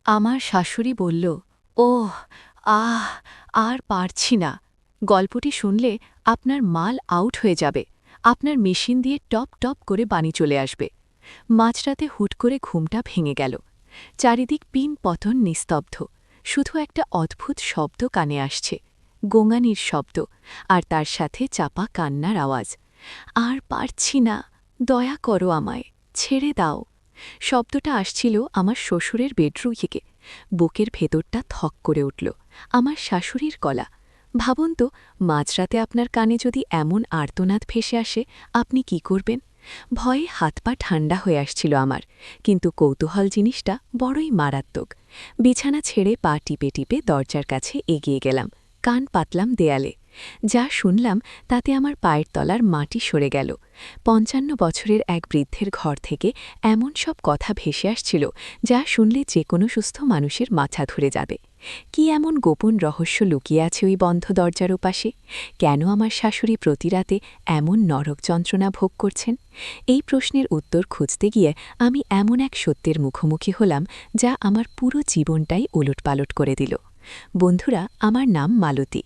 আমার শাশুড়ি বলল, ওহ, আহ, আর পারছি না। গল্পটি শুনলে আপনার মাল আউট হয়ে যাবে, আপনার মেশিন দিয়ে টপ টপ করে পানি চলে আসবে। মাঝরাতে হুট করে ঘুমটা ভেঙে গেল। চারিদিক পিন পতন নিস্তব্ধ, শুধু একটা অদ্ভুত শব্দ কানে আসছে, গোঙানির শব্দ, আর তার সাথে চাপা কান্নার আওয়াজ। আর পারছি না, দয়া করো আমায়, ছেড়ে দাও। শব্দটা আসছিল আমার শ্বশুরের বেডরুম থেকে। বুকের ভেতরটা থক করে উঠল। আমার শাশুড়ির গলা। ভাবুন তো, মাঝরাতে আপনার কানে যদি এমন আর্তনাদ ভেসে আসে, আপনি কি করবেন? ভয়ে হাত পা ঠান্ডা হয়ে আসছিল আমার, কিন্তু কৌতূহল জিনিসটা বড়ই মারাত্মক। বিছানা ছেড়ে পা টিপে টিপে দরজার কাছে এগিয়ে গেলাম, কান পাতলাম দেয়ালে। যা শুনলাম তাতে আমার পায়ের তলার মাটি সরে গেল। ৫৫ বছরের এক বৃদ্ধের ঘর থেকে এমন সব কথা ভেসে আসছিল যা শুনলে যে কোনো সুস্থ মানুষের মাথা ধরে যাবে। কি এমন গোপন রহস্য লুকিয়ে আছে ওই বন্ধ দরজার ওপাশে? কেন আমার শাশুড়ি প্রতি রাতে এমন নরক যন্ত্রণা ভোগ করছেন? এই প্রশ্নের উত্তর খুঁজতে গিয়ে আমি এমন এক সত্যের মুখোমুখি হলাম যা আমার পুরো জীবনটাই ওলটপালট করে দিল। বন্ধুরা, আমার নাম মালতী।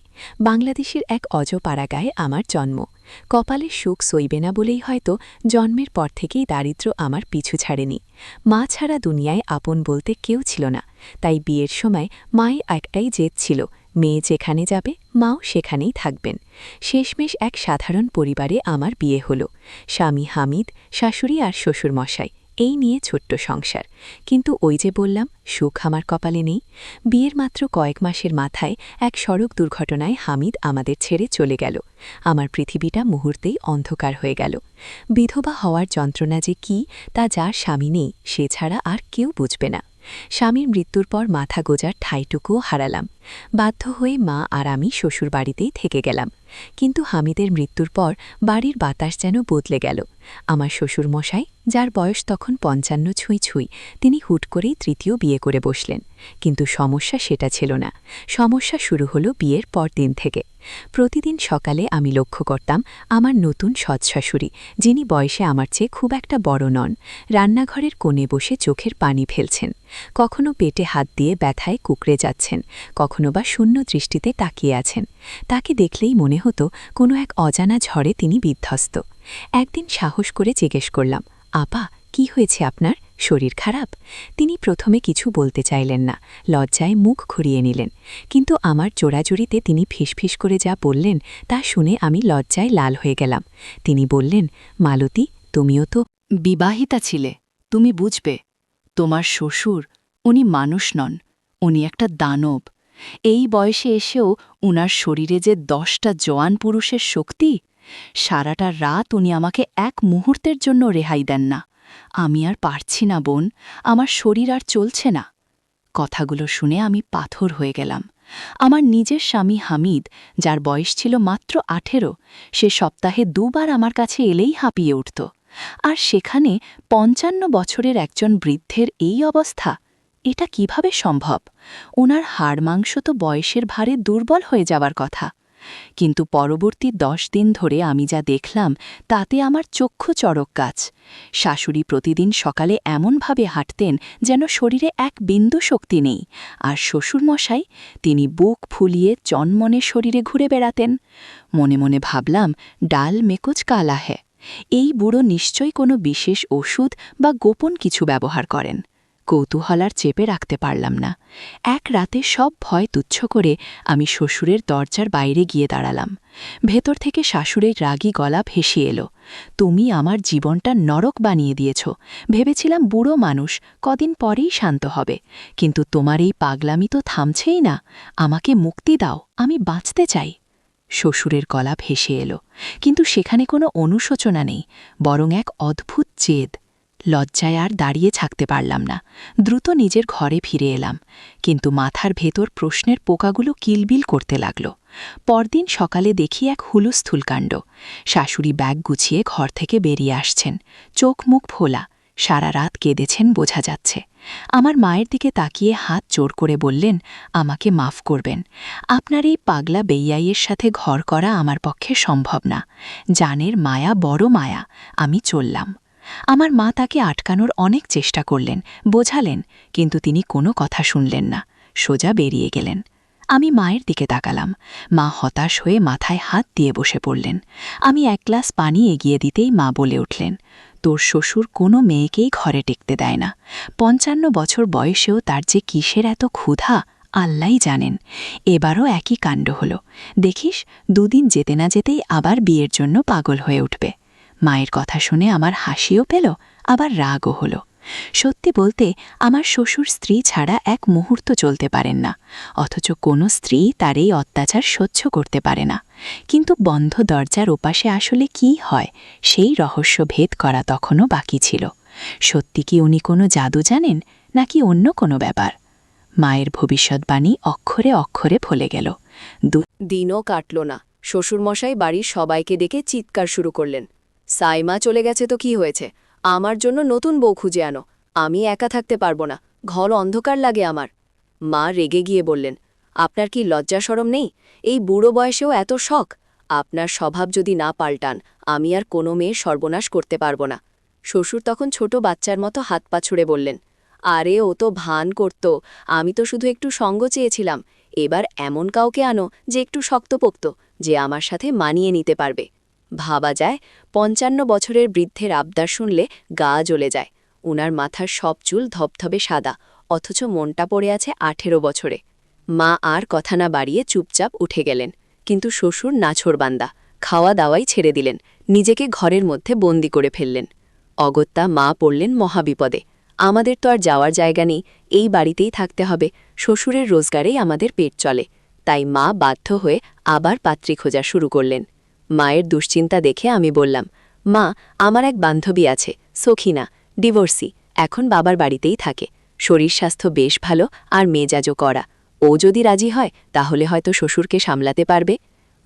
বাংলাদেশের এক অজপাড়াগায়ে আমার জন্ম। কপালে সুখ সইবে না বলেই হয়তো জন্মের পর থেকেই দারিদ্র্য আমার পিছু ছাড়েনি। মা ছাড়া দুনিয়ায় আপন বলতে কেউ ছিল না, তাই বিয়ের সময় মায়ের একটাই জেদ ছিল, মেয়ে যেখানে যাবে মাও সেখানেই থাকবেন। শেষমেশ এক সাধারণ পরিবারে আমার বিয়ে হল। স্বামী হামিদ, শাশুড়ি আর শ্বশুরমশাই, এই নিয়ে ছোট্ট সংসার। কিন্তু ওই যে বললাম, সুখ আমার কপালে নেই। বিয়ের মাত্র কয়েক মাসের মাথায় এক সড়ক দুর্ঘটনায় হামিদ আমাদের ছেড়ে চলে গেল। আমার পৃথিবীটা মুহূর্তেই অন্ধকার হয়ে গেল। বিধবা হওয়ার যন্ত্রণা যে কি, তা যার স্বামী নেই সে ছাড়া আর কেউ বুঝবে না। স্বামীর মৃত্যুর পর মাথা গোজার ঠাঁইটুকুও হারালাম। বাধ্য হয়ে মা আর আমি শ্বশুরবাড়িতেই থেকে গেলাম। কিন্তু হামিদের মৃত্যুর পর বাড়ির বাতাস যেন বদলে গেল। আমার শ্বশুরমশাই, যার বয়স তখন ৫৫ ছুঁই ছুঁই, তিনি হুট করেই তৃতীয় বিয়ে করে বসলেন। কিন্তু সমস্যা সেটা ছিল না। সমস্যা শুরু হলো বিয়ের পরদিন থেকে। প্রতিদিন সকালে আমি লক্ষ্য করতাম আমার নতুন সৎশাশুড়ি, যিনি বয়সে আমার চেয়ে খুব একটা বড় নন, রান্নাঘরের কোণে বসে চোখের পানি ফেলছেন। কখনো পেটে হাত দিয়ে ব্যথায় কুঁকড়ে যাচ্ছেন, কখনো বা শূন্য দৃষ্টিতে তাকিয়ে আছেন। তাকে দেখলেই মনে হতো কোনো এক অজানা ঝড়ে তিনি বিধ্বস্ত। একদিন সাহস করে জিজ্ঞেস করলাম, আপা, কি হয়েছে আপনার? শরীর খারাপ? তিনি প্রথমে কিছু বলতে চাইলেন না, লজ্জায় মুখ ঘুরিয়ে নিলেন। কিন্তু আমার জোড়াজুড়িতে তিনি ফিসফিস করে যা বললেন তা শুনে আমি লজ্জায় লাল হয়ে গেলাম। তিনি বললেন, মালতী, তুমিও তো বিবাহিতা ছিলে, তুমি বুঝবে। তোমার শ্বশুর, উনি মানুষ নন, উনি একটা দানব। এই বয়সে এসেও উনার শরীরে যে ১০টা জোয়ান পুরুষের শক্তি, সারাটা রাত উনি আমাকে এক মুহূর্তের জন্য রেহাই দেন না। আমি আর পারছি না বোন, আমার শরীর আর চলছে না। কথাগুলো শুনে আমি পাথর হয়ে গেলাম। আমার নিজের স্বামী হামিদ, যার বয়স ছিল মাত্র ১৮, সে সপ্তাহে ২ বার আমার কাছে এলেই হাঁপিয়ে উঠত। আর সেখানে ৫৫ বছরের একজন বৃদ্ধের এই অবস্থা, এটা কিভাবে সম্ভব? ওনার হাড় মাংস তো বয়সের ভারে দুর্বল হয়ে যাওয়ার কথা। কিন্তু পরবর্তী ১০ দিন ধরে আমি যা দেখলাম তাতে আমার চক্ষু চড়ক গাছ। শাশুড়ি প্রতিদিন সকালে এমনভাবে হাঁটতেন যেন শরীরে এক বিন্দু শক্তি নেই, আর শ্বশুরমশাই, তিনি বুক ফুলিয়ে চনমনে শরীরে ঘুরে বেড়াতেন। মনে মনে ভাবলাম, ডাল মেকুচ কালা হ্যায়, এই বুড়ো নিশ্চয়ই কোনো বিশেষ ওষুধ বা গোপন কিছু ব্যবহার করেন। কৌতূহল আর চেপে রাখতে পারলাম না। এক রাতে সব ভয় তুচ্ছ করে আমি শ্বশুরের দরজার বাইরে গিয়ে দাঁড়ালাম। ভেতর থেকে শাশুড়ির রাগী গলা ভেসে এলো, তুমি আমার জীবনটা নরক বানিয়ে দিয়েছ। ভেবেছিলাম বুড়ো মানুষ কদিন পরেই শান্ত হবে, কিন্তু তোমার এই পাগলামি তো থামছেই না। আমাকে মুক্তি দাও, আমি বাঁচতে চাই। শ্বশুরের গলা ভেসে এলো, কিন্তু সেখানে কোনো অনুশোচনা নেই, বরং এক অদ্ভুত জেদ। লজ্জায় আর দাঁড়িয়ে থাকতে পারলাম না, দ্রুত নিজের ঘরে ফিরে এলাম। কিন্তু মাথার ভেতর প্রশ্নের পোকাগুলো কিলবিল করতে লাগল। পরদিন সকালে দেখি এক হুলস্থুল কাণ্ড। শাশুড়ি ব্যাগ গুছিয়ে ঘর থেকে বেরিয়ে আসছেন, চোখ মুখ ফোলা, সারা রাত কেঁদেছেন বোঝা যাচ্ছে। আমার মায়ের দিকে তাকিয়ে হাত জোর করে বললেন, আমাকে মাফ করবেন, আপনার এই পাগলা বেইয়াইয়ের সাথে ঘর করা আমার পক্ষে সম্ভব না। জানের মায়া বড় মায়া, আমি চললাম। আমার মা তাকে আটকানোর অনেক চেষ্টা করলেন, বোঝালেন, কিন্তু তিনি কোনো কথা শুনলেন না, সোজা বেরিয়ে গেলেন। আমি মায়ের দিকে তাকালাম। মা হতাশ হয়ে মাথায় হাত দিয়ে বসে পড়লেন। আমি এক গ্লাস পানি এগিয়ে দিতেই মা বলে উঠলেন, তোর শ্বশুর কোনো মেয়েকেই ঘরে টেকতে দেয় না। ৫৫ বছর বয়সেও তার যে কিসের এত ক্ষুধা আল্লাই জানেন। এবারও একই কাণ্ড হল। দেখিস, দুদিন যেতে না যেতেই আবার বিয়ের জন্য পাগল হয়ে উঠবে। মায়ের কথা শুনে আমার হাসিও পেল, আবার রাগও হল। সত্যি বলতে আমার শ্বশুর স্ত্রী ছাড়া এক মুহূর্ত চলতে পারেন না, অথচ কোনো স্ত্রী তার এই অত্যাচার সহ্য করতে পারে না। কিন্তু বন্ধ দরজার ওপাশে আসলে কি হয় সেই রহস্য ভেদ করা তখনও বাকি ছিল। সত্যি কি উনি কোনো জাদু জানেন, নাকি অন্য কোনো ব্যাপার? মায়ের ভবিষ্যৎবাণী অক্ষরে অক্ষরে ফলে গেল। দিনও কাটল না, শ্বশুরমশাই বাড়ির সবাইকে ডেকে চিৎকার শুরু করলেন, সাইমা চলে গেছে তো কি হয়েছে, আমার জন্য নতুন বউ খুঁজে আনো, আমি একা থাকতে পারবো না, ঘর অন্ধকার লাগে আমার। মা রেগে গিয়ে বললেন, আপনার কি লজ্জা শরম নেই? এই বুড়ো বয়সেও এত শখ? আপনার স্বভাব যদি না পাল্টান, আমি আর কোনো মেয়ের সর্বনাশ করতে পারবো না। শ্বশুর তখন ছোট বাচ্চার মতো হাত পা ছুড়ে বললেন, আরে ও তো ভান করত, আমি তো শুধু একটু সঙ্গ চেয়েছিলাম। এবার এমন কাউকে আনো যে একটু শক্তপোক্ত, যে আমার সাথে মানিয়ে নিতে পারবে। ভাবা যায়, ৫৫ বছরের বৃদ্ধের আবদার শুনলে গা জ্বলে যায়। উনার মাথার সব চুল ধবধবে সাদা, অথচ মনটা পড়ে আছে ১৮ বছরে। মা আর কথা না বাড়িয়ে চুপচাপ উঠে গেলেন, কিন্তু শ্বশুর নাছোড়বান্দা, খাওয়া দাওয়াই ছেড়ে দিলেন, নিজেকে ঘরের মধ্যে বন্দি করে ফেললেন। অগত্যা মা পড়লেন মহাবিপদে। আমাদের তো আর যাওয়ার জায়গা নেই, এই বাড়িতেই থাকতে হবে, শ্বশুরের রোজগারেই আমাদের পেট চলে। তাই মা বাধ্য হয়ে আবার পাত্রী খোঁজা শুরু করলেন। মায়ের দুশ্চিন্তা দেখে আমি বললাম, মা, আমার এক বান্ধবী আছে, সখিনা, ডিভোর্সি, এখন বাবার বাড়িতেই থাকে, শরীর স্বাস্থ্য বেশ ভালো আর মেজাজও করা। ও যদি রাজি হয় তাহলে হয়তো শ্বশুরকে সামলাতে পারবে।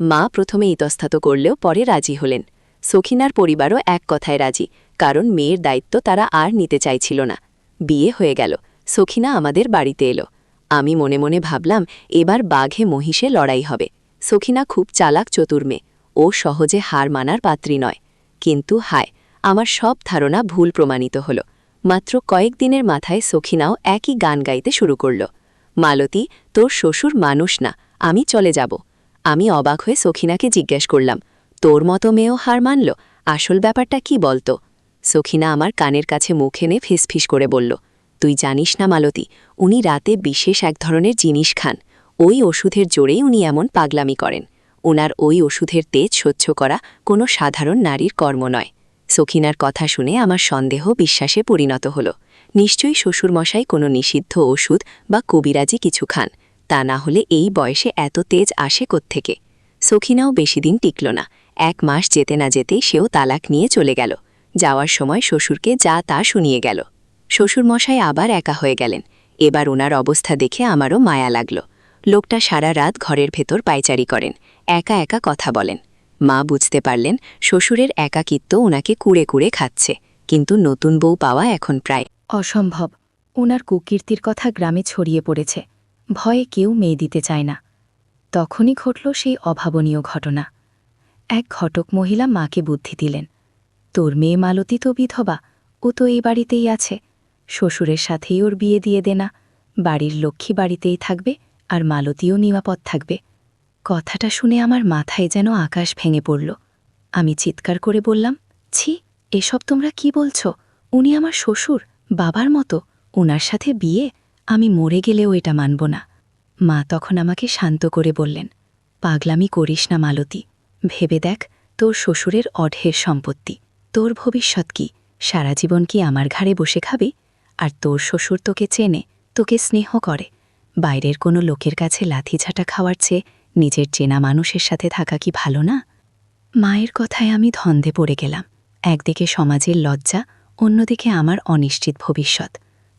মা প্রথমে ইতস্তত করলেও পরে রাজি হলেন। সখিনার পরিবারও এক কথায় রাজি, কারণ মেয়ের দায়িত্ব তারা আর নিতে চাইছিল না। বিয়ে হয়ে গেল, সখিনা আমাদের বাড়িতে এলো। আমি মনে মনে ভাবলাম, এবার বাঘে মহিষে লড়াই হবে। সখিনা খুব চালাক চতুর মেয়ে, ও সহজে হার মানার পাত্রী নয়। কিন্তু হায়, আমার সব ধারণা ভুল প্রমাণিত হল। মাত্র কয়েকদিনের মাথায় সখিনাও একই গান গাইতে শুরু করল, মালতী, তোর শ্বশুর মানুষ না, আমি চলে যাব। আমি অবাক হয়ে সখিনাকে জিজ্ঞেস করলাম, তোর মতো মেয়েও হার মানল, আসল ব্যাপারটা কি বলতো? সখিনা আমার কানের কাছে মুখ এনে ফিসফিস করে বলল, তুই জানিস না মালতী, উনি রাতে বিশেষ এক ধরনের জিনিস খান, ওই ওষুধের জোরেই উনি এমন পাগলামি করেন। ওনার ওই ওষুধের তেজ সহ্য করা কোনো সাধারণ নারীর কর্ম নয়। সখিনার কথা শুনে আমার সন্দেহ বিশ্বাসে পরিণত হল। নিশ্চয়ই শ্বশুরমশাই কোনো নিষিদ্ধ ওষুধ বা কবিরাজি কিছু খান, তা না হলে এই বয়সে এত তেজ আসে কোত্থেকে? সখিনাও বেশি দিন টিকল না, ১ মাস যেতে না যেতেই সেও তালাক নিয়ে চলে গেল। যাওয়ার সময় শ্বশুরকে যা তা শুনিয়ে গেল। শ্বশুরমশাই আবার একা হয়ে গেলেন। এবার ওনার অবস্থা দেখে আমারও মায়া লাগল। লোকটা সারা রাত ঘরের ভেতর পায়চারি করেন, একা একা কথা বলেন। মা বুঝতে পারলেন শ্বশুরের একাকিত্ব ওনাকে কুড়ে কুড়ে খাচ্ছে, কিন্তু নতুন বউ পাওয়া এখন প্রায় অসম্ভব। ওনার কুকীর্তির কথা গ্রামে ছড়িয়ে পড়েছে, ভয়ে কেউ মেয়ে দিতে চায় না। তখনই ঘটল সেই অভাবনীয় ঘটনা। এক ঘটক মহিলা মাকে বুদ্ধি দিলেন, তোর মেয়ে মালতী তো বিধবা, ও তো এই বাড়িতেই আছে, শ্বশুরের সাথেই ওর বিয়ে দিয়ে দে না, বাড়ির লক্ষ্মী বাড়িতেই থাকবে আর মালতীও নিরাপদ থাকবে। কথাটা শুনে আমার মাথায় যেন আকাশ ভেঙে পড়ল। আমি চিৎকার করে বললাম, ছি, এসব তোমরা কি বলছো? উনি আমার শ্বশুর, বাবার মতো, ওনার সাথে বিয়ে? আমি মরে গেলেও এটা মানব না। মা তখন আমাকে শান্ত করে বললেন, পাগলামি করিস না মালতী, ভেবে দেখ, তোর শ্বশুরের অঢের সম্পত্তি, তোর ভবিষ্যৎ কি? সারা জীবন কি আমার ঘাড়ে বসে খাবি? আর তোর শ্বশুর তোকে চেনে, তোকে স্নেহ করে, বাইরের কোনো লোকের কাছে লাথিঝাঁটা খাওয়ার চেয়ে নিজের চেনা মানুষের সাথে থাকা কি ভালো না? মায়ের কথায় আমি ধন্দে পড়ে গেলাম। একদিকে সমাজের লজ্জা, অন্যদিকে আমার অনিশ্চিত ভবিষ্যৎ।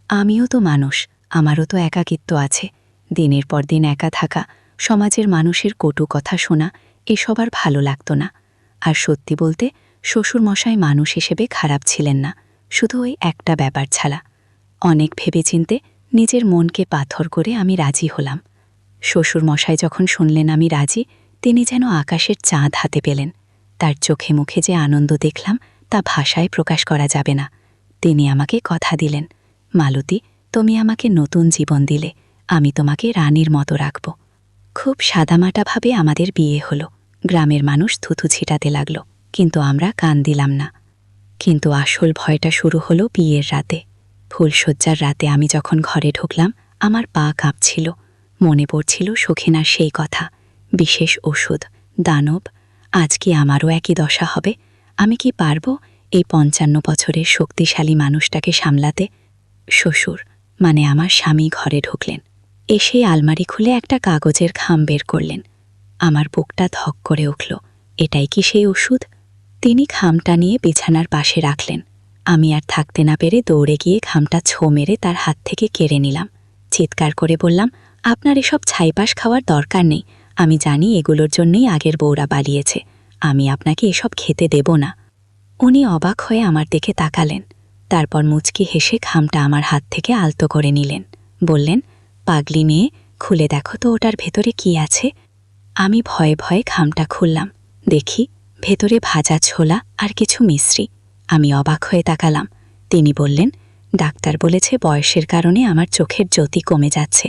আমিও তো মানুষ, আমারও তো একাকিত্ব আছে। দিনের পর দিন একা থাকা, সমাজের মানুষের কটু কথা শোনা, এসব আর ভালো লাগত না। আর সত্যি বলতে শ্বশুরমশাই মানুষ হিসেবে খারাপ ছিলেন না, শুধু ওই একটা ব্যাপার ছাড়া। অনেক ভেবেচিন্তে নিজের মনকে পাথর করে আমি রাজি হলাম। শ্বশুরমশাই যখন শুনলেন আমি রাজি, তিনি যেন আকাশের চাঁদ হাতে পেলেন। তার চোখে মুখে যে আনন্দ দেখলাম, তা তা ভাষায় প্রকাশ করা যাবে না। তিনি আমাকে কথা দিলেন, মালতী, তুমি আমাকে নতুন জীবন দিলে, আমি তোমাকে রানীর মতো রাখব। খুব সাদামাটাভাবে আমাদের বিয়ে হলো। গ্রামের মানুষ থুথু ছিটাতে লাগল, কিন্তু আমরা কান দিলাম না। কিন্তু আসল ভয়টা শুরু হলো বিয়ের রাতে। ফুলশয্যার রাতে আমি যখন ঘরে ঢুকলাম, আমার পা কাঁপছিল। মনে পড়ছিল সখিনার সেই কথা, বিশেষ ওষুধ, দানব। আজ কি আমারও একই দশা হবে? আমি কি পারব এই ৫৫ বছরের শক্তিশালী মানুষটাকে সামলাতে? শ্বশুর, মানে আমার স্বামী ঘরে ঢুকলেন। এসে আলমারি খুলে একটা কাগজের খাম বের করলেন। আমার বুকটা ধক করে উঠল। এটাই কি সেই ওষুধ? তিনি খামটা নিয়ে বিছানার পাশে রাখলেন। আমি আর থাকতে না পেরে দৌড়ে গিয়ে খামটা ছো মেরে তার হাত থেকে কেড়ে নিলাম। চিৎকার করে বললাম, আপনার এসব ছাইপাশ খাওয়ার দরকার নেই। আমি জানি এগুলোর জন্যই আগের বউরা বালিয়েছে। আমি আপনাকে এসব খেতে দেব না। উনি অবাক হয়ে আমার দিকে তাকালেন। তারপর মুচকি হেসে খামটা আমার হাত থেকে আলতো করে নিলেন। বললেন, পাগলি মেয়ে, খুলে দেখো তো ওটার ভেতরে কি আছে। আমি ভয়ে ভয়ে খামটা খুললাম। দেখি ভেতরে ভাজা ছোলা আর কিছু মিশ্রি। আমি অবাক হয়ে তাকালাম। তিনি বললেন, ডাক্তার বলেছে বয়সের কারণে আমার চোখের জ্যোতি কমে যাচ্ছে,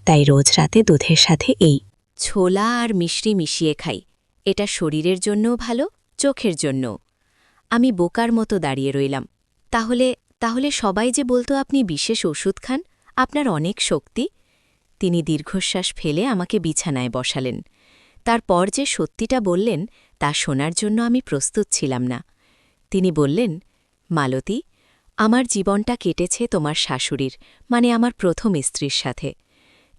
তাই রোজ রাতে দুধের সাথে এই ছোলা আর মিশ্রি মিশিয়ে খাই। এটা শরীরের জন্যও ভালো, চোখের জন্যও। আমি বোকার মতো দাঁড়িয়ে রইলাম। তাহলে তাহলে সবাই যে বলতো আপনি বিশেষ ওষুধ খান, আপনার অনেক শক্তি। তিনি দীর্ঘশ্বাস ফেলে আমাকে বিছানায় বসালেন। তারপর যে সত্যিটা বললেন তা শোনার জন্য আমি প্রস্তুত ছিলাম না। তিনি বললেন, মালতী, আমার জীবনটা কেটেছে তোমার শাশুড়ির, মানে আমার প্রথম স্ত্রীর সাথে।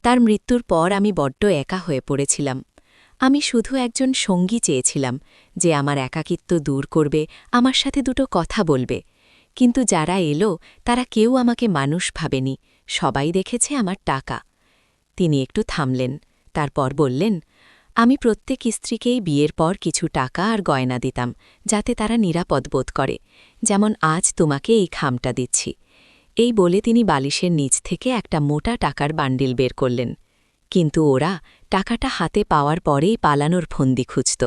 তার মৃত্যুর পর আমি বড্ড একা হয়ে পড়েছিলাম। আমি শুধু একজন সঙ্গী চেয়েছিলাম, যে আমার একাকিত্ব দূর করবে, আমার সাথে দুটো কথা বলবে। কিন্তু যারা এলো তারা কেউ আমাকে মানুষ ভাবেনি, সবাই দেখেছে আমার টাকা। তিনি একটু থামলেন, তারপর বললেন, আমি প্রত্যেক স্ত্রীকেই বিয়ের পর কিছু টাকা আর গয়না দিতাম, যাতে তারা নিরাপদ বোধ করে, যেমন আজ তোমাকে এই খামটা দিচ্ছি। এই বলে তিনি বালিশের নিচ থেকে একটা মোটা টাকার বান্ডিল বের করলেন। কিন্তু ওরা টাকাটা হাতে পাওয়ার পরেই পালানোর ফন্দি খুঁজত।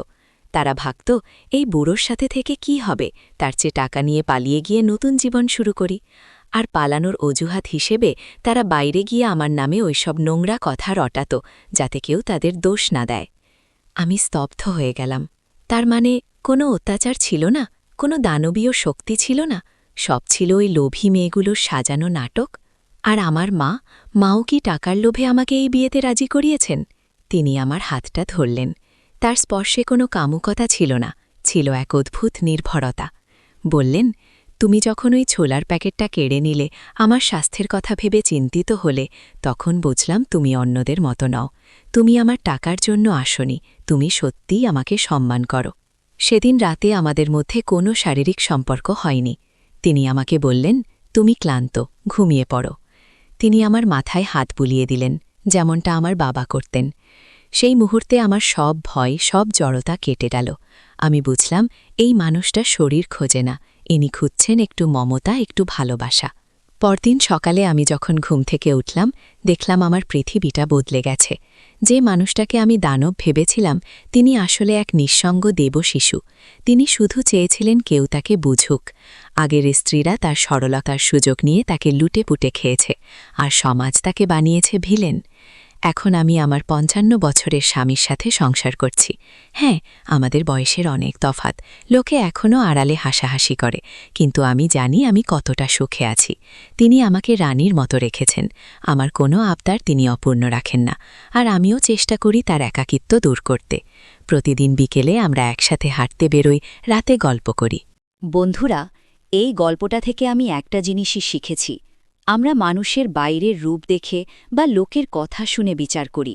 তারা ভাবত, এই বুড়োর সাথে থেকে কি হবে, তার চেয়ে টাকা নিয়ে পালিয়ে গিয়ে নতুন জীবন শুরু করি। আর পালানোর অজুহাত হিসেবে তারা বাইরে গিয়ে আমার নামে ওইসব নোংরা কথা রটাত, যাতে কেউ তাদের দোষ না দেয়। আমি স্তব্ধ হয়ে গেলাম। তার মানে কোনো অত্যাচার ছিল না, কোনো দানবীয় শক্তি ছিল না, সব ছিল ওই লোভী মেয়েগুলোর সাজানো নাটক। আর আমার মাও কি টাকার লোভে আমাকে এই বিয়েতে রাজি করিয়েছেন? তিনি আমার হাতটা ধরলেন। তার স্পর্শে কোনো কামুকতা ছিল না, ছিল এক অদ্ভুত নির্ভরতা। বললেন, তুমি যখন ওই ছোলার প্যাকেটটা কেড়ে নিলে, আমার স্বাস্থ্যের কথা ভেবে চিন্তিত হলে, তখন বুঝলাম তুমি অন্যদের মতো নও। তুমি আমার টাকার জন্য আসনি, তুমি সত্যিই আমাকে সম্মান করো। সেদিন রাতে আমাদের মধ্যে কোনো শারীরিক সম্পর্ক হয়নি। তিনি আমাকে বললেন, তুমি ক্লান্ত, ঘুমিয়ে পড়ো। তিনি আমার মাথায় হাত বুলিয়ে দিলেন, যেমনটা আমার বাবা করতেন। সেই মুহূর্তে আমার সব ভয়, সব জড়তা কেটে গেল। আমি বুঝলাম, এই মানুষটা শরীর খোঁজে না, ইনি খুঁজছেন একটু মমতা, একটু ভালোবাসা। পরদিন সকালে আমি যখন ঘুম থেকে উঠলাম, দেখলাম আমার পৃথিবীটা বদলে গেছে। যে মানুষটাকে আমি দানব ভেবেছিলাম, তিনি আসলে এক নিঃসঙ্গ দেবশিশু। তিনি শুধু চেয়েছিলেন কেউ তাকে বুঝুক। আগের স্ত্রীরা তার সরলতার সুযোগ নিয়ে তাকে লুটেপুটে খেয়েছে, আর সমাজ তাকে বানিয়েছে ভিলেন। এখন আমি আমার ৫৫ বছরের স্বামীর সাথে সংসার করছি। হ্যাঁ, আমাদের বয়সের অনেক তফাৎ, লোকে এখনও আড়ালে হাসাহাসি করে, কিন্তু আমি জানি আমি কতটা সুখে আছি। তিনি আমাকে রানীর মতো রেখেছেন, আমার কোনো আবদার তিনি অপূর্ণ রাখেন না, আর আমিও চেষ্টা করি তার একাকিত্ব দূর করতে। প্রতিদিন বিকেলে আমরা একসাথে হাঁটতে বেরোই, রাতে গল্প করি। বন্ধুরা, এই গল্পটা থেকে আমি একটা জিনিসই শিখেছি। আমরা মানুষের বাইরের রূপ দেখে বা লোকের কথা শুনে বিচার করি,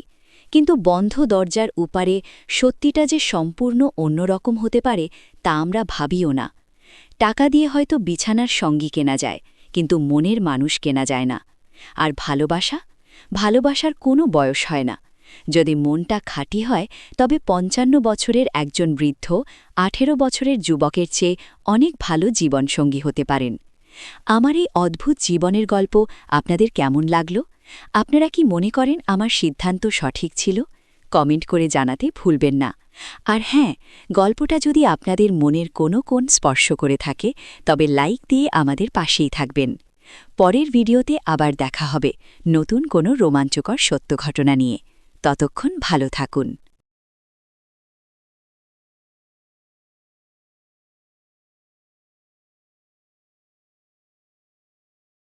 কিন্তু বন্ধ দরজার উপারে সত্যিটা যে সম্পূর্ণ অন্যরকম হতে পারে তা আমরা ভাবিও না। টাকা দিয়ে হয়তো বিছানার সঙ্গী কেনা যায়, কিন্তু মনের মানুষ কেনা যায় না। আর ভালোবাসার কোনো বয়স হয় না। যদি মনটা খাঁটি হয়, তবে ৫৫ বছরের একজন বৃদ্ধ ১৮ বছরের যুবকের চেয়ে অনেক ভালো জীবনসঙ্গী হতে পারেন। আমার এই অদ্ভুত জীবনের গল্প আপনাদের কেমন লাগল? আপনারা কি মনে করেন আমার সিদ্ধান্ত সঠিক ছিল? কমেন্ট করে জানাতে ভুলবেন না। আর হ্যাঁ, গল্পটা যদি আপনাদের মনের কোনো কোণ স্পর্শ করে থাকে তবে লাইক দিয়ে আমাদের পাশেই থাকবেন। পরের ভিডিওতে আবার দেখা হবে নতুন কোনো রোমাঞ্চকর সত্য ঘটনা নিয়ে। ততক্ষণ ভালো থাকুন।